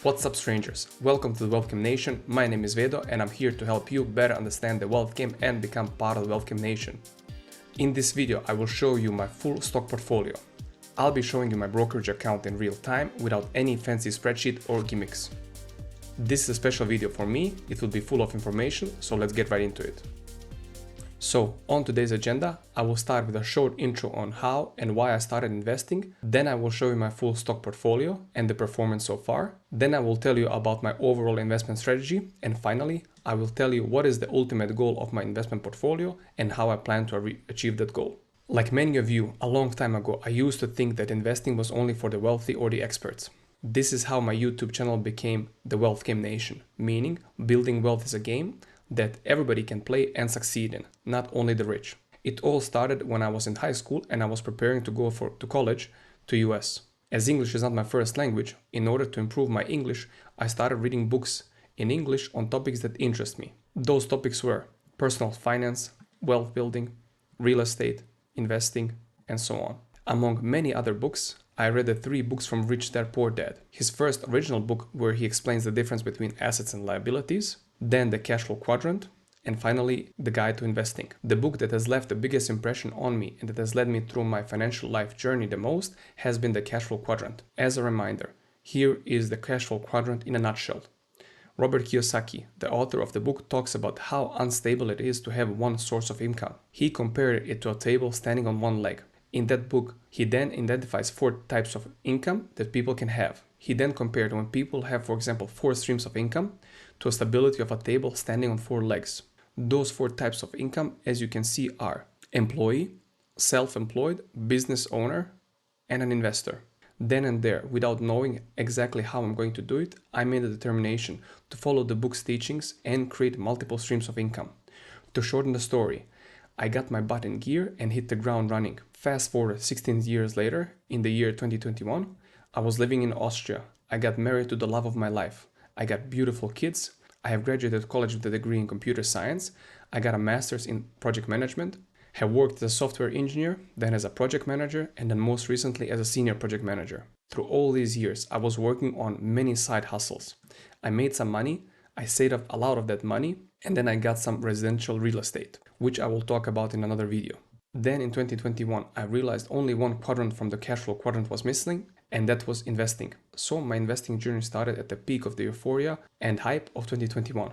What's up, strangers? Welcome to the Wealth Game Nation. My name is Vedo and I'm here to help you better understand the wealth game and become part of the Wealth Game Nation. In this video, I will show you my full stock portfolio. I'll be showing you my brokerage account in real time without any fancy spreadsheet or gimmicks. This is a special video for me. It will be full of information, so let's get right into it. So, on today's agenda, I will start with a short intro on how and why I started investing. Then I will show you my full stock portfolio and the performance so far. Then I will tell you about my overall investment strategy. And finally, I will tell you what is the ultimate goal of my investment portfolio and how I plan to achieve that goal. Like many of you, a long time ago, I used to think that investing was only for the wealthy or the experts. This is how my YouTube channel became the Wealth Game Nation, meaning building wealth is a game that everybody can play and succeed in, not only the rich. It all started when I was in high school and I was preparing to go to college to US. As English is not my first language, in order to improve my English, I started reading books in English on topics that interest me. Those topics were personal finance, wealth building, real estate, investing, and so on. Among many other books, I read the 3 books from Rich Dad Poor Dad. His first original book where he explains the difference between assets and liabilities, then the cash flow quadrant, and finally the guide to investing. The book that has left the biggest impression on me and that has led me through my financial life journey the most has been the cash flow quadrant. As a reminder, here is the cash flow quadrant in a nutshell. Robert Kiyosaki, the author of the book, talks about how unstable it is to have one source of income. He compared it to a table standing on one leg. In that book, he then identifies 4 types of income that people can have. He then compared when people have, for example, 4 streams of income to a stability of a table standing on 4 legs. Those 4 types of income, as you can see, are employee, self-employed, business owner, and an investor. Then and there, without knowing exactly how I'm going to do it, I made a determination to follow the book's teachings and create multiple streams of income. To shorten the story, I got my butt in gear and hit the ground running. Fast forward 16 years later, in the year 2021, I was living in Austria. I got married to the love of my life. I got beautiful kids. I have graduated college with a degree in computer science. I got a master's in project management, have worked as a software engineer, then as a project manager, and then most recently as a senior project manager. Through all these years, I was working on many side hustles. I made some money, I saved up a lot of that money, and then I got some residential real estate, which I will talk about in another video. Then in 2021, I realized only one quadrant from the cash flow quadrant was missing, and that was investing. So my investing journey started at the peak of the euphoria and hype of 2021.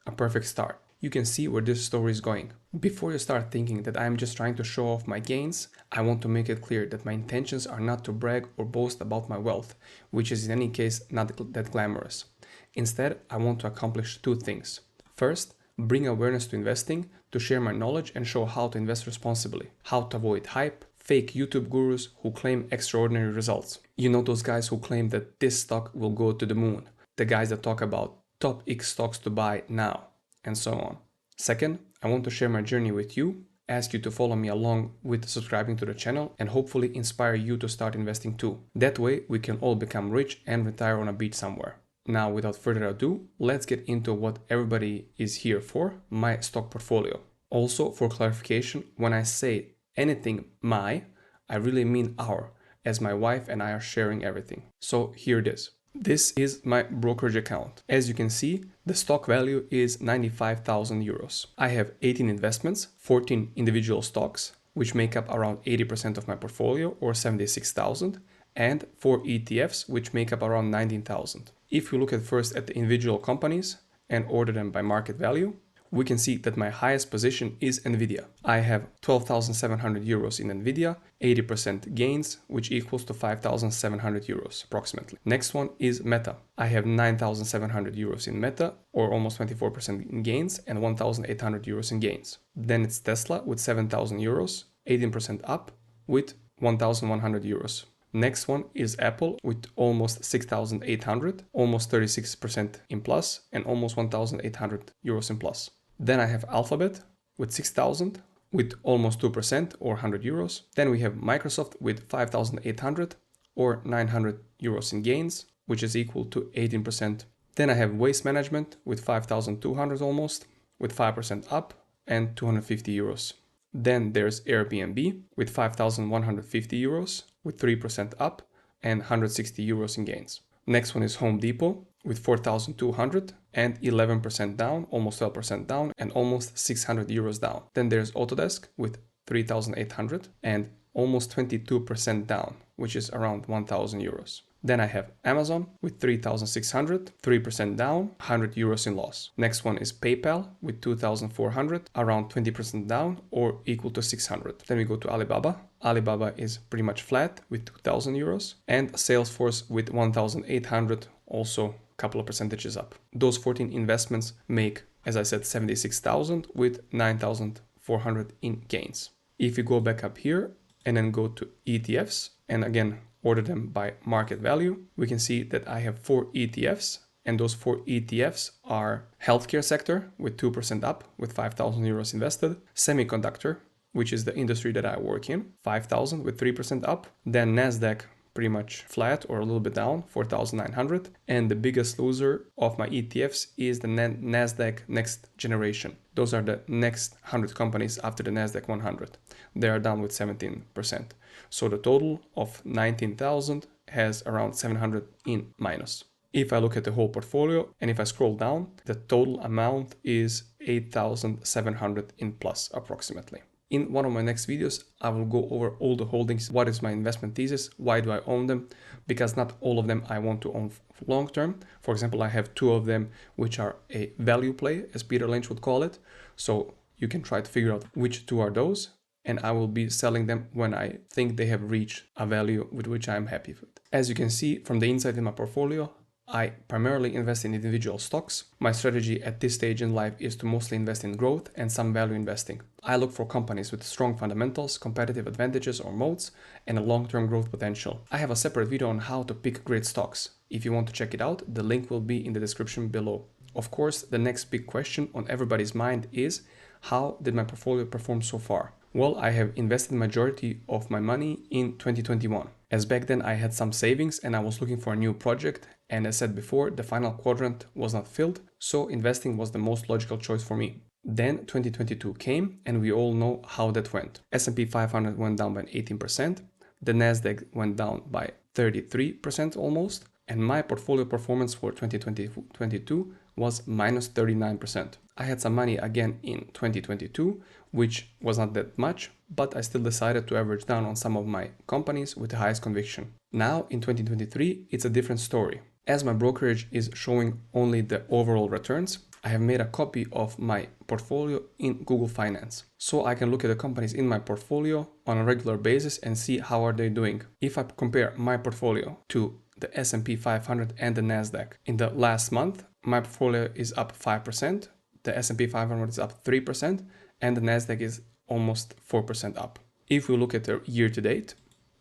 A perfect start. You can see where this story is going. Before you start thinking that I am just trying to show off my gains, I want to make it clear that my intentions are not to brag or boast about my wealth, which is in any case not that glamorous. Instead, I want to accomplish 2 things. First, bring awareness to investing, to share my knowledge and show how to invest responsibly, how to avoid hype, fake YouTube gurus who claim extraordinary results. You know those guys who claim that this stock will go to the moon, the guys that talk about top X stocks to buy now, and so on. Second, I want to share my journey with you, ask you to follow me along with subscribing to the channel, and hopefully inspire you to start investing too. That way we can all become rich and retire on a beach somewhere. Now, without further ado, let's get into what everybody is here for, my stock portfolio. Also, for clarification, when I say anything my, I really mean our, as my wife and I are sharing everything. So here it is. This is my brokerage account. As you can see, the stock value is 95,000 euros. I have 18 investments, 14 individual stocks, which make up around 80% of my portfolio or 76,000, and 4 ETFs, which make up around 19,000. If we look at first at the individual companies and order them by market value, we can see that my highest position is Nvidia. I have 12,700 euros in Nvidia, 80% gains, which equals to 5,700 euros approximately. Next one is Meta. I have 9,700 euros in Meta, or almost 24% in gains, and 1,800 euros in gains. Then it's Tesla with 7,000 euros, 18% up, with 1,100 euros. Next one is Apple with almost 6,800, almost 36% in plus, and almost 1,800 euros in plus. Then I have Alphabet with 6,000, with almost 2% or 100 euros. Then we have Microsoft with 5,800 or 900 euros in gains, which is equal to 18%. Then I have Waste Management with 5,200 almost, with 5% up and 250 euros. Then there's Airbnb with 5,150 euros with 3% up and 160 euros in gains. Next one is Home Depot with 4,200 and 11% down, almost 12% down, and almost 600 euros down. Then there's Autodesk with 3,800 and almost 22% down, which is around 1,000 euros. Then I have Amazon with 3,600, 3% down, 100 euros in loss. Next one is PayPal with 2,400, around 20% down or equal to 600. Then we go to Alibaba. Alibaba is pretty much flat with 2,000 euros, and Salesforce with 1,800, also a couple of percentages up. Those 14 investments make, as I said, 76,000 with 9,400 in gains. If you go back up here and then go to ETFs and again order them by market value, we can see that I have 4 ETFs, and those 4 ETFs are healthcare sector with 2% up with 5,000 euros invested, semiconductor, which is the industry that I work in, 5,000 with 3% up, then Nasdaq pretty much flat or a little bit down, 4,900, and the biggest loser of my ETFs is the Nasdaq Next Generation. Those are the next 100 companies after the Nasdaq 100. They are down with 17%. So the total of 19,000 has around 700 in minus. If I look at the whole portfolio and if I scroll down, the total amount is 8,700 in plus approximately. In one of my next videos, I will go over all the holdings, what is my investment thesis, why do I own them, because not all of them I want to own long term. For example, I have 2 of them which are a value play, as Peter Lynch would call it. So you can try to figure out which 2 are those, and I will be selling them when I think they have reached a value with which I'm happy with. As you can see from the inside in my portfolio, I primarily invest in individual stocks. My strategy at this stage in life is to mostly invest in growth and some value investing. I look for companies with strong fundamentals, competitive advantages or moats, and a long-term growth potential. I have a separate video on how to pick great stocks. If you want to check it out, the link will be in the description below. Of course, the next big question on everybody's mind is, how did my portfolio perform so far? Well, I have invested the majority of my money in 2021. As back then I had some savings and I was looking for a new project, and as said before, the final quadrant was not filled, so investing was the most logical choice for me. Then 2022 came and we all know how that went. S&P 500 went down by 18%, the Nasdaq went down by 33% almost, and my portfolio performance for 2022 was minus 39%. I had some money again in 2022, which was not that much, but I still decided to average down on some of my companies with the highest conviction. Now in 2023, it's a different story. As my brokerage is showing only the overall returns, I have made a copy of my portfolio in Google Finance. So I can look at the companies in my portfolio on a regular basis and see how are they doing. If I compare my portfolio to the S&P 500 and the Nasdaq, in the last month, my portfolio is up 5%, the S&P 500 is up 3%, and the Nasdaq is almost 4% up. If we look at the year to date,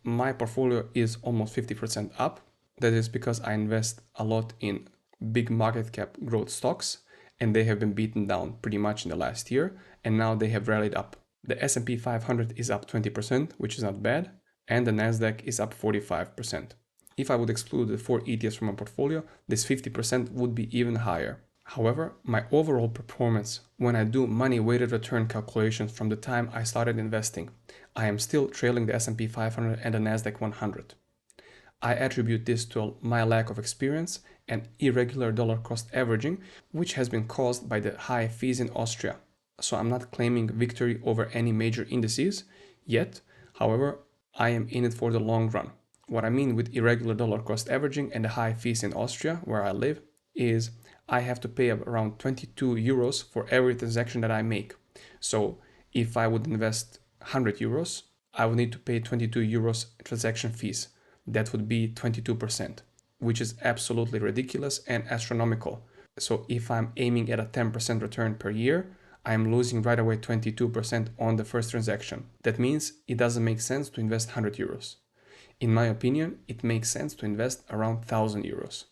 my portfolio is almost 50% up. That is because I invest a lot in big market cap growth stocks, and they have been beaten down pretty much in the last year, and now they have rallied up. The S&P 500 is up 20%, which is not bad, and the Nasdaq is up 45%. If I would exclude the 4 ETFs from my portfolio, this 50% would be even higher. However, my overall performance, when I do money-weighted return calculations from the time I started investing, I am still trailing the S&P 500 and the Nasdaq 100. I attribute this to my lack of experience and irregular dollar cost averaging, which has been caused by the high fees in Austria. So I'm not claiming victory over any major indices yet. However, I am in it for the long run. What I mean with irregular dollar cost averaging and the high fees in Austria, where I live, is I have to pay around 22 euros for every transaction that I make. So if I would invest 100 euros, I would need to pay 22 euros transaction fees. That would be 22%, which is absolutely ridiculous and astronomical. So if I'm aiming at a 10% return per year, I'm losing right away 22% on the first transaction. That means it doesn't make sense to invest 100 euros. In my opinion, it makes sense to invest around 1,000 euros.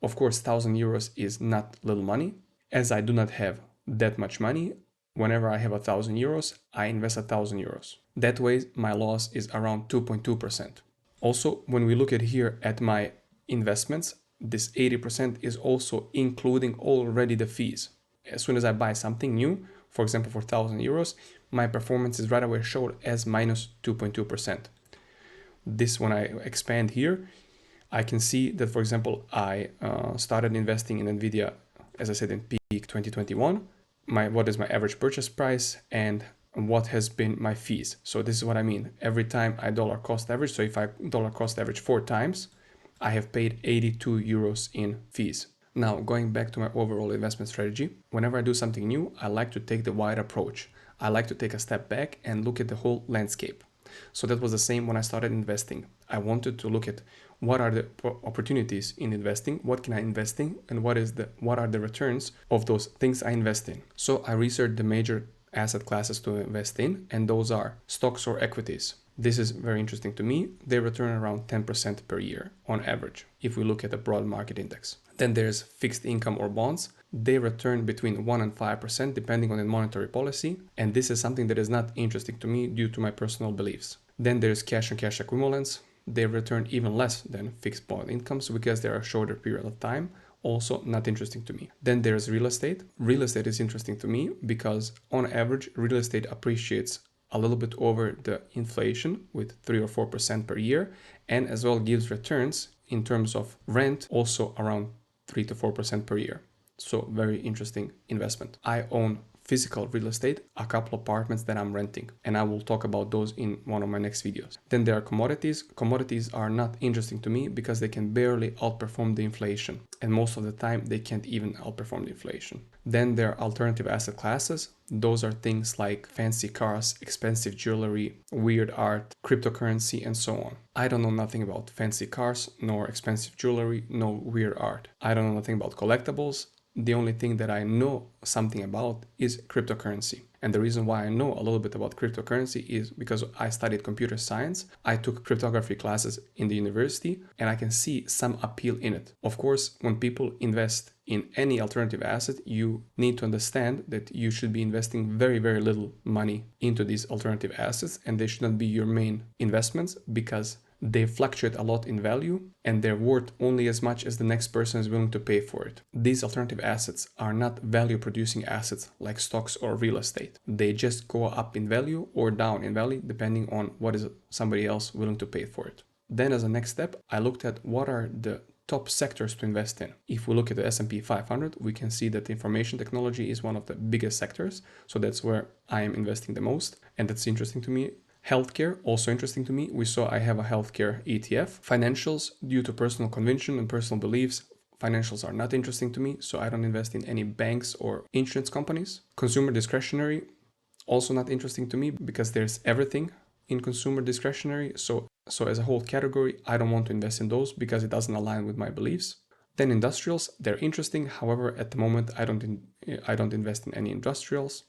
Of course, 1,000 euros is not little money. As I do not have that much money, whenever I have 1,000 euros, I invest 1,000 euros. That way, my loss is around 2.2%. Also, when we look at here at my investments, this 80% is also including already the fees. As soon as I buy something new, for example, for 1,000 euros, my performance is right away showed as minus 2.2%. This, when I expand here, I can see that, for example, I started investing in Nvidia, as I said, in peak 2021. What is my average purchase price and what has been my fees. So this is what I mean. Every time I dollar cost average, so if I dollar cost average 4 times, I have paid 82 euros in fees. Now, going back to my overall investment strategy, whenever I do something new, I like to take the wide approach. I like to take a step back and look at the whole landscape. So that was the same when I started investing. I wanted to look at what are the opportunities in investing, what can I invest in, and what are the returns of those things I invest in. So I researched the major asset classes to invest in, and those are stocks or equities. This is very interesting to me. They return around 10% per year on average, if we look at the broad market index. Then there's fixed income or bonds. They return between 1 and 5% depending on the monetary policy, and this is something that is not interesting to me due to my personal beliefs. Then there's cash and cash equivalents. They return even less than fixed bond incomes because they are a shorter period of time. Also not interesting to me. Then there's real estate. Real estate is interesting to me because on average, real estate appreciates a little bit over the inflation with 3 or 4% per year, and as well gives returns in terms of rent also around 3 to 4% per year. So very interesting investment. I own physical real estate, a couple apartments that I'm renting, and I will talk about those in one of my next videos. Then there are commodities. Commodities are not interesting to me because they can barely outperform the inflation, and most of the time they can't even outperform the inflation. Then there are alternative asset classes. Those are things like fancy cars, expensive jewelry, weird art, cryptocurrency, and so on. I don't know nothing about fancy cars, nor expensive jewelry, no weird art. I don't know nothing about collectibles. The only thing that I know something about is cryptocurrency. And the reason why I know a little bit about cryptocurrency is because I studied computer science. I took cryptography classes in the university, and I can see some appeal in it. Of course, when people invest in any alternative asset, you need to understand that you should be investing very, very little money into these alternative assets, and they should not be your main investments because they fluctuate a lot in value and they're worth only as much as the next person is willing to pay for it. These alternative assets are not value producing assets like stocks or real estate. They just go up in value or down in value depending on what is somebody else willing to pay for it. Then as a next step, I looked at what are the top sectors to invest in. If we look at the S&P 500, we can see that information technology is one of the biggest sectors. So that's where I am investing the most, and that's interesting to me. Healthcare, also interesting to me. We saw I have a healthcare ETF. Financials, due to personal conviction and personal beliefs, financials are not interesting to me, so I don't invest in any banks or insurance companies. Consumer discretionary, also not interesting to me because there's everything in consumer discretionary. So as a whole category, I don't want to invest in those because it doesn't align with my beliefs. Then industrials, they're interesting. However, at the moment, I don't invest in any industrials.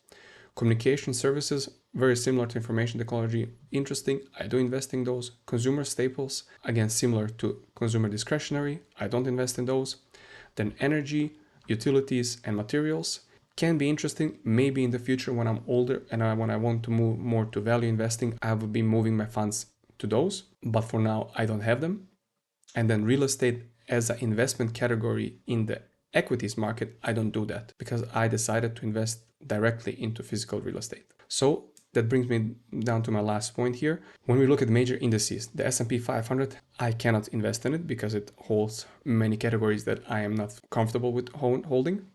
Communication services, very similar to information technology, interesting. I do invest in those. Consumer staples, again, similar to consumer discretionary. I don't invest in those. Then energy, utilities, and materials can be interesting. Maybe in the future when I'm older and when I want to move more to value investing, I will be moving my funds to those. But for now, I don't have them. And then real estate as an investment category in the equities market, I don't do that because I decided to invest directly into physical real estate. So that brings me down to my last point here. When we look at major indices, the S&P 500, I cannot invest in it because it holds many categories that I am not comfortable with holding.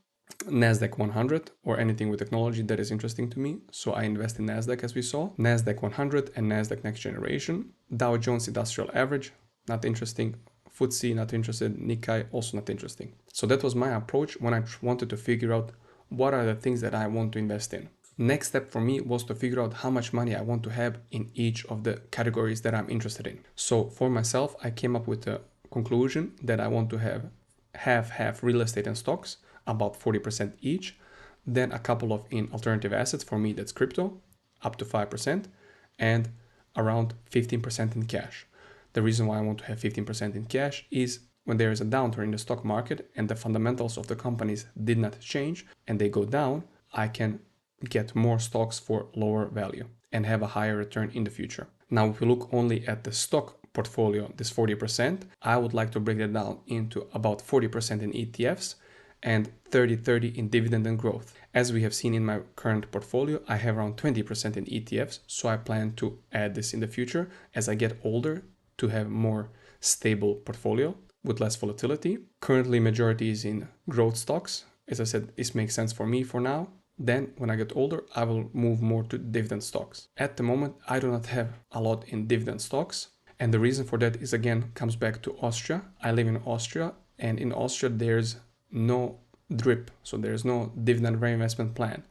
NASDAQ 100 or anything with technology that is interesting to me. So I invest in NASDAQ as we saw. NASDAQ 100 and NASDAQ Next Generation. Dow Jones Industrial Average, not interesting. FTSE, not interested. Nikkei, also not interesting. So that was my approach when I wanted to figure out what are the things that I want to invest in. Next step for me was to figure out how much money I want to have in each of the categories that I'm interested in. So for myself, I came up with the conclusion that I want to have half real estate and stocks, about 40% each. Then a couple of in alternative assets. For me, that's crypto, up to 5%, and around 15% in cash. The reason why I want to have 15% in cash is when there is a downturn in the stock market and the fundamentals of the companies did not change and they go down, I can get more stocks for lower value and have a higher return in the future. Now, if we look only at the stock portfolio, this 40%, I would like to break that down into about 40% in ETFs and 30-30 in dividend and growth. As we have seen in my current portfolio, I have around 20% in ETFs, so I plan to add this in the future as I get older to have more stable portfolio with less volatility. Currently, majority is in growth stocks. As I said, this makes sense for me for now. Then when I get older, I will move more to dividend stocks. At the moment, I do not have a lot in dividend stocks. And the reason for that is, again, comes back to Austria. I live in Austria, and in Austria, there's no DRIP. So there's no dividend reinvestment plan.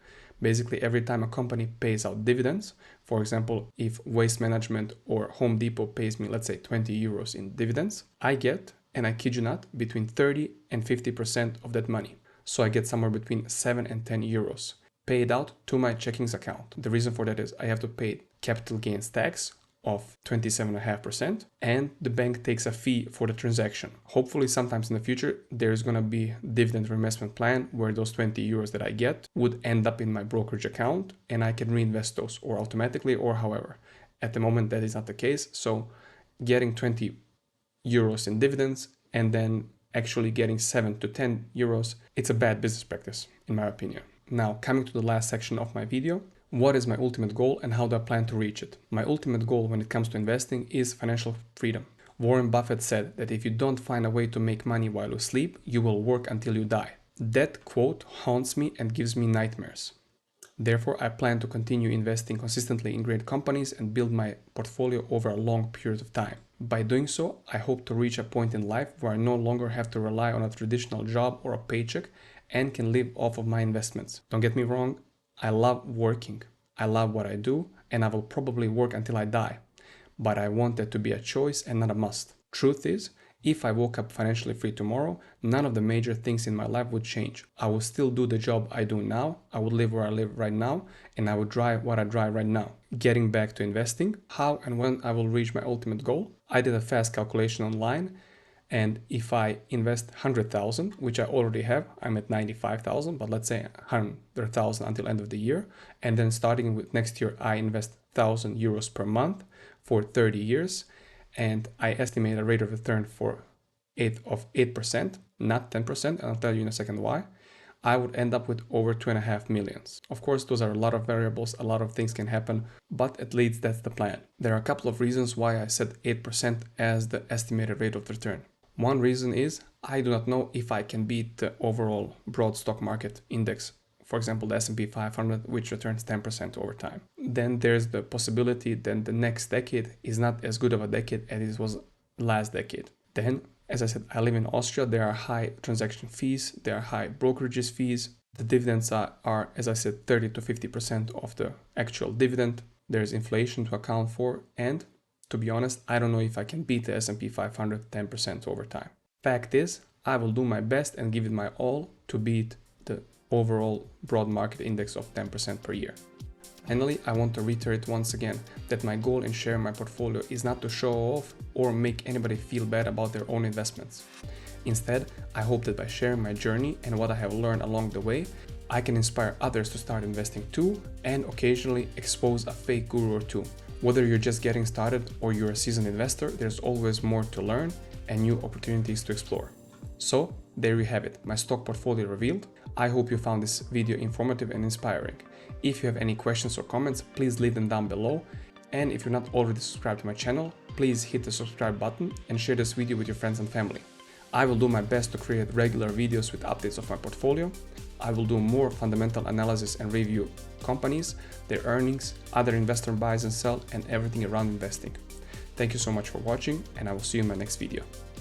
Basically, every time a company pays out dividends, for example, if Waste Management or Home Depot pays me, let's say 20 euros in dividends, I get, and I kid you not, between 30 and 50% of that money. So I get somewhere between 7 and 10 euros paid out to my checkings account. The reason for that is I have to pay capital gains tax of 27.5%, and the bank takes a fee for the transaction. Hopefully sometimes in the future there's gonna be dividend reinvestment plan where those 20 euros that I get would end up in my brokerage account and I can reinvest those, or automatically or however. At the moment that is not the case, so getting 20 euros in dividends and then actually getting 7 to 10 euros, it's a bad business practice in my opinion. Now, coming to the last section of my video, what is my ultimate goal and how do I plan to reach it? My ultimate goal when it comes to investing is financial freedom. Warren Buffett said that if you don't find a way to make money while you sleep, you will work until you die. That quote haunts me and gives me nightmares. Therefore, I plan to continue investing consistently in great companies and build my portfolio over a long period of time. By doing so, I hope to reach a point in life where I no longer have to rely on a traditional job or a paycheck and can live off of my investments. Don't get me wrong, I love working. I love what I do, and I will probably work until I die. But I want that to be a choice and not a must. Truth is, if I woke up financially free tomorrow, none of the major things in my life would change. I will still do the job I do now, I would live where I live right now, and I would drive what I drive right now. Getting back to investing, how and when I will reach my ultimate goal, I did a fast calculation online, and if I invest 100,000, which I already have, I'm at 95,000, but let's say 100,000 until end of the year, and then starting with next year, I invest 1,000 euros per month for 30 years, and I estimate a rate of return for 8%, not 10%, and I'll tell you in a second why, I would end up with over 2.5 million. Of course, those are a lot of variables, a lot of things can happen, but at least that's the plan. There are a couple of reasons why I set 8% as the estimated rate of return. One reason is I do not know if I can beat the overall broad stock market index, for example, the S&P 500, which returns 10% over time. Then there's the possibility that the next decade is not as good of a decade as it was last decade. Then, as I said, I live in Austria. There are high transaction fees, there are high brokerages fees. The dividends are, as I said, 30 to 50% of the actual dividend. There's inflation to account for, and to be honest, I don't know if I can beat the S&P 500 10% over time. Fact is, I will do my best and give it my all to beat the overall broad market index of 10% per year. Finally, I want to reiterate once again that my goal in sharing my portfolio is not to show off or make anybody feel bad about their own investments. Instead, I hope that by sharing my journey and what I have learned along the way, I can inspire others to start investing too, and occasionally expose a fake guru or two. Whether you're just getting started or you're a seasoned investor, there's always more to learn and new opportunities to explore. So there you have it, my stock portfolio revealed. I hope you found this video informative and inspiring. If you have any questions or comments, please leave them down below. And if you're not already subscribed to my channel, please hit the subscribe button and share this video with your friends and family. I will do my best to create regular videos with updates of my portfolio. I will do more fundamental analysis and review companies, their earnings, other investor buys and sell, and everything around investing. Thank you so much for watching, and I will see you in my next video.